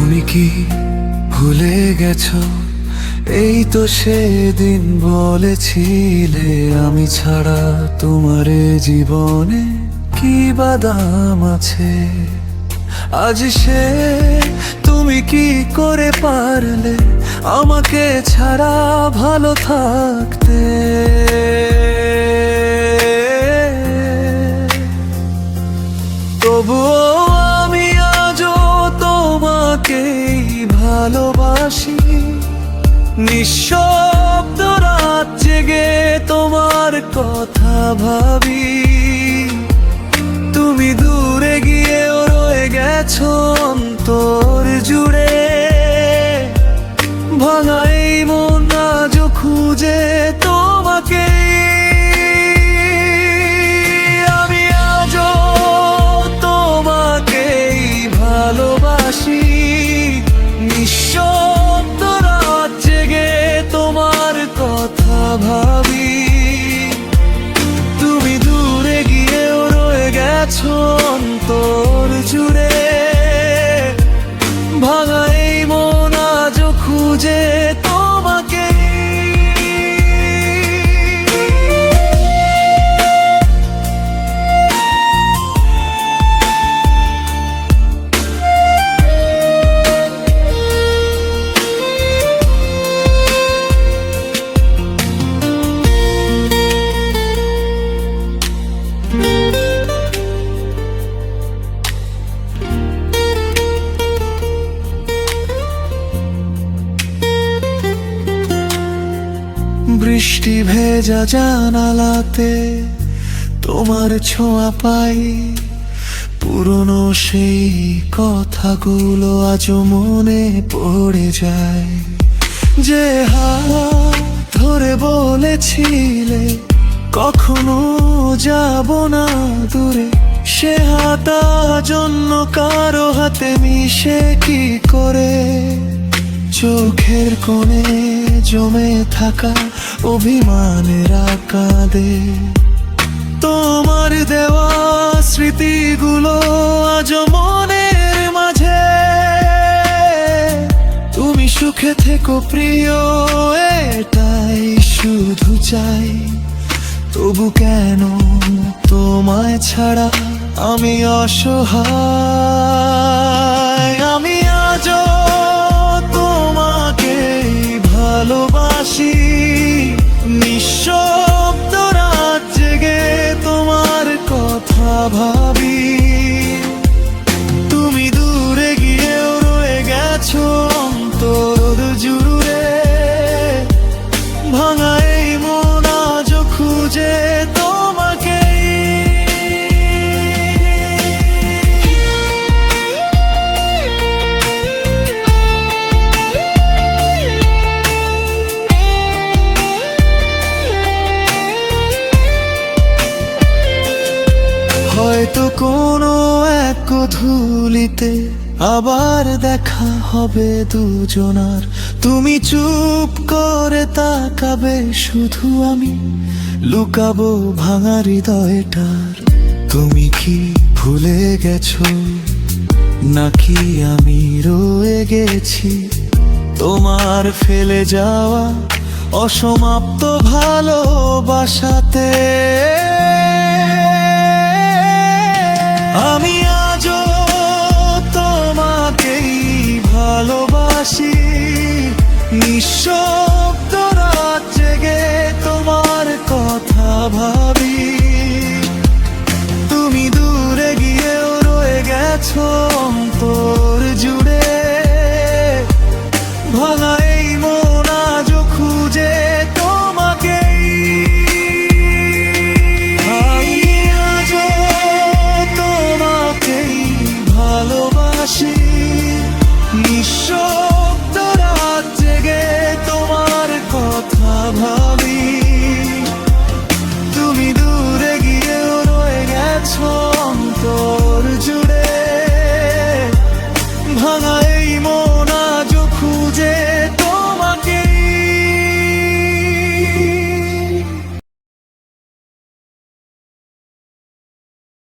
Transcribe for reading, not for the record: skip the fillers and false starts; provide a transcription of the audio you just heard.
তুমি কি ভুলে গেছো? এই তো সেদিন বলেছিলে আমি ছাড়া তোমার এ জীবনে কি বাদাম আছে। আজ সে তুমি কি করে পারলে আমাকে ছাড়া ভালো থাকতে। তবুও আমি আজও তোমাকেই ভালোবাসি। নিঃশব্দ রাত জেগে তোমার কথা ভাবি। তুমি দূরে গিয়েও রয়ে গেছো অন্তর জুড়ে। ভাঙা এই মন আজও খুঁজে তোমাকে। আমি আজও তোমাকেই ভালোবাসি। নিঃশব্দ রাত জেগে তোমার কথা ভাবি। তুমি দূরে গিয়েও রয়ে গেছো অন্তর জুড়ে। ভাঙা এই মন আজও খুঁজে তোমাকে। বৃষ্টি ভেজা জানালাতে তোমার ছোঁয়া পাই। পুরনো সেই কথাগুলো আজও মনে পড়ে যায়। যে হাত ধরে বলেছিলে কখনো যাব না দূরে, সে হাত আজ অন্য কারো হাতে মিশে কি করে। চোখের কোণে জমে থাকা অভিমানেরা কাঁদে। তোমার দেওয়া স্মৃতিগুলো আজ মনের মাঝে। তুমি সুখে থেকো প্রিয়, এটাই শুধু চাই। তবু কেন তোমায় ছাড়া আমি অসহায়। আমি আজও তোমাকেই ভালোবাসি। নিঃশব্দ রাত জেগে তোমার কথা ভাবি। তুমি দূরে গিয়েও রয়ে গেছো অন্তর জুড়ে। ভাঙা এই মন আজও খুঁজে তোমাকে। হয়তো কোনো এক ধুলিতে আবার দেখা হবে দুজনার। তুমি চুপ করে তাকাবে শুধু, আমি লুকাবো ভাঙা হৃদয়টার। তুমি কি ভুলে গেছো নাকি আমি রয়ে গেছি তোমার ফেলে যাওয়া অসমাপ্ত ভালোবাসাতে। আমি আজও তোমাকেই ভালোবাসি। নিঃস্ব